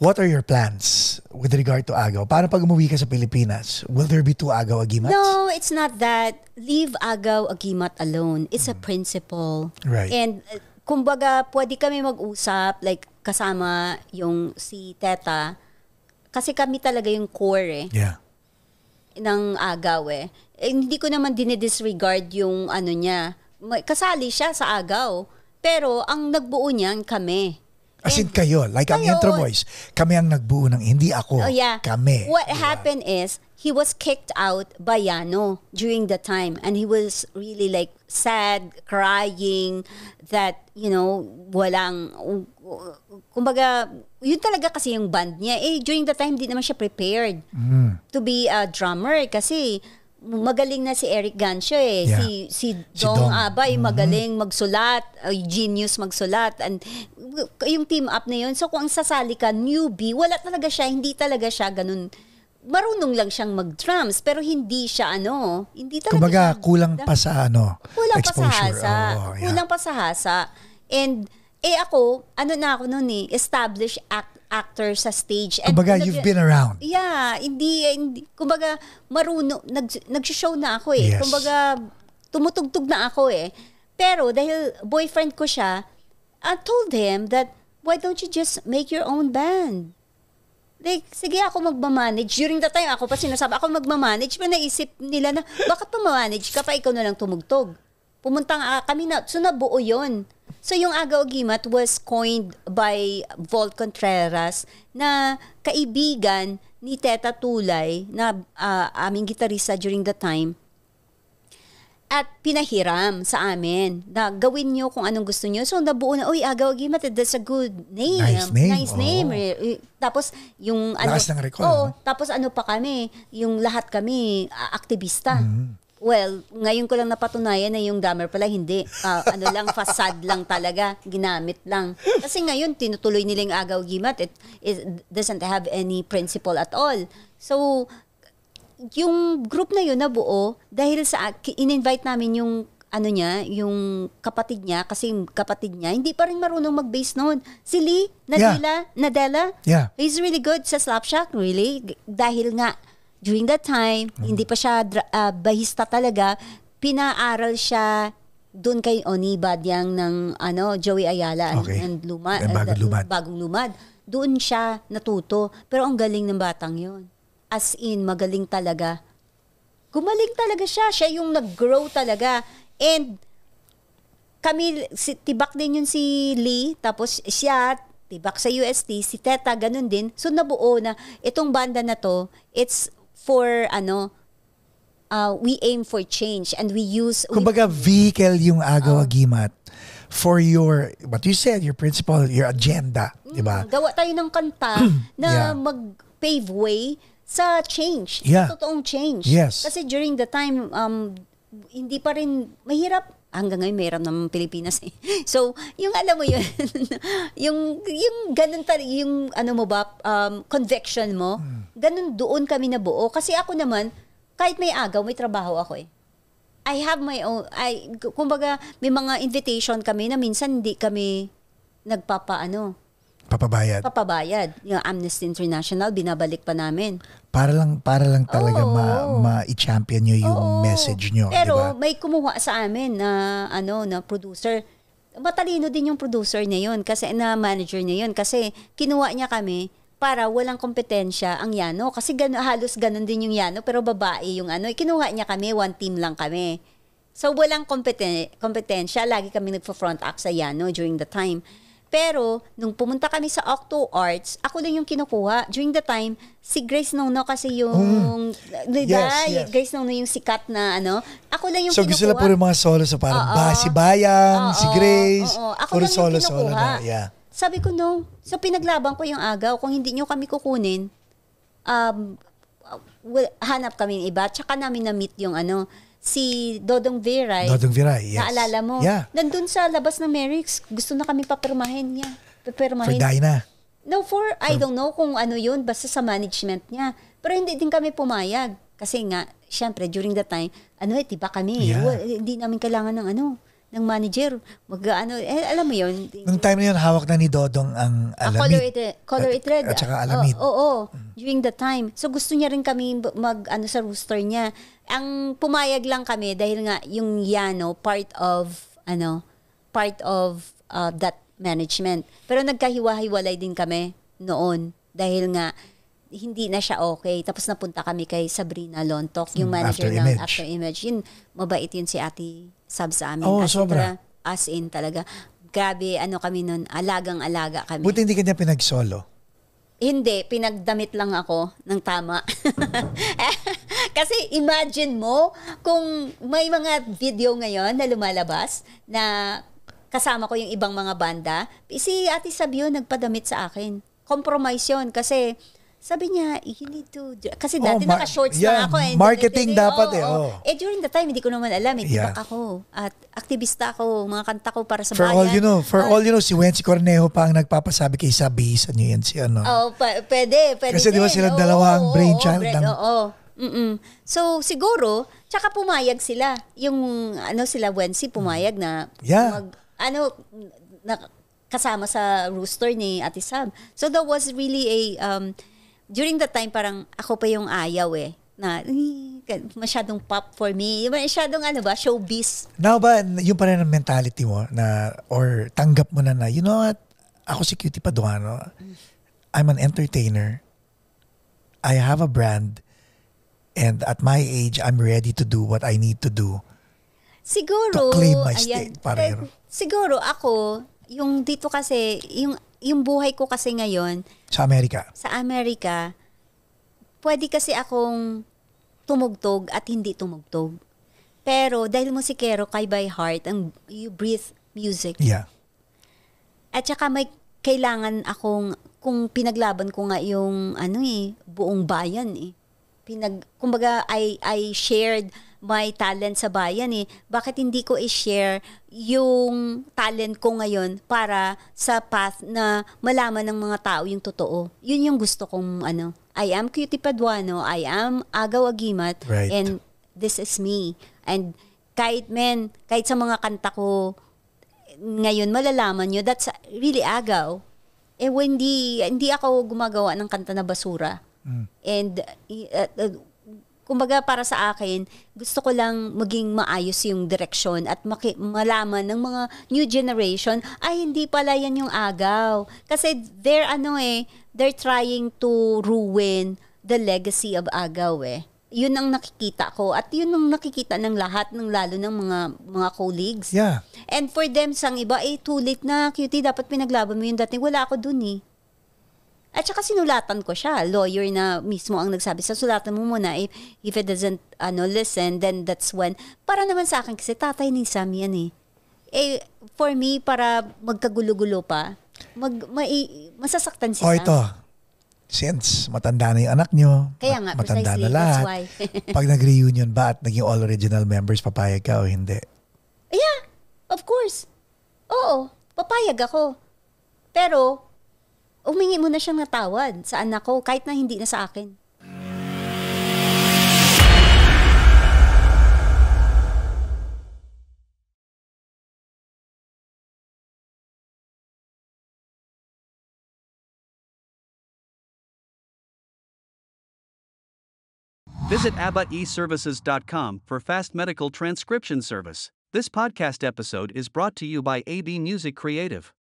What are your plans with regard to agaw? Paano pag umuwi ka sa Pilipinas? Will there be 2 agaw agimat? No, it's not that. Leave agaw agimat alone. It's a principle. Right. And kumbaga, pwede kami mag-usap, like kasama yung si Teta. Kasi kami talaga yung core ng agaw eh. Hindi ko naman dinidisregard yung ano niya. Kasali siya sa agaw. Pero ang nagbuo niyan kami. As in kayo, like ang intro voice, kami ang nagbuo ng, hindi ako, kami. What happened is, he was kicked out by Yano during the time. And he was really like sad, crying, that, you know, walang, kumbaga, yun talaga kasi yung band niya. During the time, di naman siya prepared to be a drummer kasi magaling na si Eric Gancho eh. Yeah. Si Dong Abay magaling magsulat, genius magsulat, and yung team up na yun. So kung ang sasali ka, newbie, wala talaga siya, hindi talaga siya ganun. Marunong lang siyang mag-drums, pero hindi siya hindi talaga kumbaga, siya. Kulang pa sa exposure. Kulang pa sa hasa. And ako, na ako noon established actor sa stage. And kumbaga, you've been around. Yeah, hindi kumbaga, marunong, nag-show na ako eh. Yes. Kumbaga, tumutugtog na ako eh. Pero dahil boyfriend ko siya, I told him that, why don't you just make your own band? Like, sige ako magmamanage. During the time, ako pa sinasabi, ako magmamanage. Pero naisip nila na, bakit pa mamanage ka pa, ikaw na lang tumugtog. Pumunta kami na, so nabuo yun. So yung Agaw Agimat was coined by Volt Contreras na kaibigan ni Teta Tulay na aming gitarista during the time. At pinahiram sa amin na gawin nyo kung anong gusto nyo. So nabuo na, Agaw Agimat, that's a good name. Nice name. Tapos yung lakas ng recall. Tapos pa kami, yung lahat kami aktivista. Well, ngayon ko lang napatunayan na yung drummer pala hindi. Facade lang talaga. Ginamit lang. Kasi ngayon, tinutuloy nila yung Agaw Agimat. It doesn't have any principle at all. So, yung group na yun nabuo, dahil sa, in-invite namin yung, yung kapatid niya, kasi yung kapatid niya, hindi pa rin marunong mag-bass noon. Si Lee, Nadella, he's really good sa Slapshot, really. Dahil nga, during that time, hindi pa siya bahista talaga, pinaaral siya doon kay Oni Badyang ng Joey Ayala and Lumad, Bagong Lumad. Doon siya natuto. Pero ang galing ng batang yon. As in, magaling talaga. Gumaling talaga siya. Siya yung nag-grow talaga. And kami, tibak din yun si Lee, tapos siya, tibak sa UST, si Teta, ganun din. So nabuo na, itong banda na to, it's for we aim for change and we use kumbaga vehicle yung Agaw Agimat for your what you said, your principle, your agenda, di ba? Gawa tayo ng kanta na mag-pave way sa change, sa totoong change. Yes. Kasi during the time hindi pa rin mahirap. Hanggang ngayon, mayroon naman Pilipinas eh. So, yung alam mo yun, yung ganun yung conviction mo, ganun doon kami nabuo. Kasi ako naman, kahit may agaw, may trabaho ako eh. I have my own, kumbaga, may mga invitation kami na minsan hindi kami papabayad. Yung Amnesty International, binabalik pa namin. Para lang talaga ma-champion nyo yung message nyo. Pero diba? may kumuha sa amin na na producer. Matalino din yung producer niya yun, kasi na manager niya yun, kasi kinuha niya kami para walang kompetensya ang Yano. Kasi halos ganun din yung Yano, pero babae yung kinuha niya kami, one team lang kami. So walang kompetensya, lagi kami nagpo-front act sa Yano during the time. Pero, nung pumunta kami sa Octo Arts, ako lang yung kinukuha. During the time, si Grace Nono kasi yung... Grace Nono yung sikat na Ako lang yung kinukuha. So, gusto nila puro mga solo. So, parang si Bayang, si Grace. Ako lang yung kinukuha. Sabi ko, no. So, pinaglaban ko yung Agaw. Kung hindi nyo kami kukunin, hanap kami ng iba. Tsaka namin na-meet yung si Dodong Viray. Yes. Naalala mo? Yeah. Nandun sa labas ng Merix, gusto na kami papirmahin niya. For Dinah? No, I don't know kung yun, basta sa management niya. Pero hindi din kami pumayag. Kasi nga, syempre, during that time, tiba kami. Yeah. Hindi namin kailangan ng manager. Alam mo yun. Nung time na yun, hawak na ni Dodong ang alamid. Color it red. At saka alamid. Oo. During the time. So gusto niya rin kami sa rooster niya. Ang pumayag lang kami dahil nga yung Yano part of that management. Pero nagkahiwa-hiwalay din kami noon dahil nga hindi na siya okay. Tapos napunta kami kay Sabrina Lontok, yung manager ng After Image. Yun, mabait yun si Ate Sab sa amin. Sobra. As in talaga. Grabe, kami nun, alagang-alaga kami. Buti hindi kanya pinag-solo. Hindi, pinagdamit lang ako ng tama. Kasi imagine mo, kung may mga video ngayon na lumalabas na kasama ko yung ibang mga banda, si Ate Sab yun, nagpadamit sa akin. Compromise yun kasi sabi niya, you need to... Kasi dati naka-shorts lang ako. Marketing dapat during the time, hindi ko naman alam. Tibak ako. At aktivista ako. Mga kanta ko para sa for bayan. For all you know, si Wency Cornejo pa ang nagpapasabi kay Sabi sa niyo yan si Pwede Kasi di ba sila dalawa ang brainchild ng... So, siguro, tsaka pumayag sila. Yung, sila Wency, pumayag na... kasama sa rooster ni Ate Sab. So, that was really during that time, parang ako pa yung ayaw na masyadong pop for me. Masyadong showbiz. Now ba, yung pa rin ang mentality mo na, or tanggap mo na, you know what, ako si Cutie Paduano, I'm an entertainer, I have a brand, and at my age, I'm ready to do what I need to do. Siguro, to claim my state. Siguro ako, yung dito kasi, yung buhay ko kasi ngayon, sa Amerika, pwede kasi akong tumugtog at hindi tumugtog. Pero dahil musikero kay by heart, you breathe music. Yeah. At saka may kailangan akong, kung pinaglaban ko nga yung buong bayan kumbaga I shared my talent sa bayan bakit hindi ko i-share yung talent ko ngayon para sa path na malaman ng mga tao yung totoo. Yun yung gusto kong I am Cutie Paduano, I am Agaw Agimat, right. And this is me. And kahit sa mga kanta ko ngayon malalaman nyo, that's really Agaw. Hindi ako gumagawa ng kanta na basura. And kumbaga para sa akin, gusto ko lang maging maayos yung direksyon at malaman ng mga new generation, ay hindi pala yan yung Agaw. Kasi they're trying to ruin the legacy of Agaw Yun ang nakikita ko at yun ang nakikita ng lahat, lalo ng mga colleagues. Yeah. And for them, sang iba, too late na, Cutie, dapat pinaglaban mo yung dating. Wala ako dun At saka sinulatan ko siya. Lawyer na mismo ang nagsabi, sulatan mo muna. If it doesn't listen, then that's when. Para naman sa akin, kasi tatay ni Sam yan for me, para magkagulo-gulo pa, masasaktan si Sam. Ito. Since matanda na yung anak nyo, kaya nga, matanda precisely, na lahat. that's why. Pag nag-reunion ba at naging all original members, papayag ka o hindi? Yeah, of course. Oo, papayag ako. Pero, humingi mo na siyang natawad sa anak ko kahit na hindi na sa akin. Visit AbbotEServices.com for fast medical transcription service. This podcast episode is brought to you by AB Music Creative.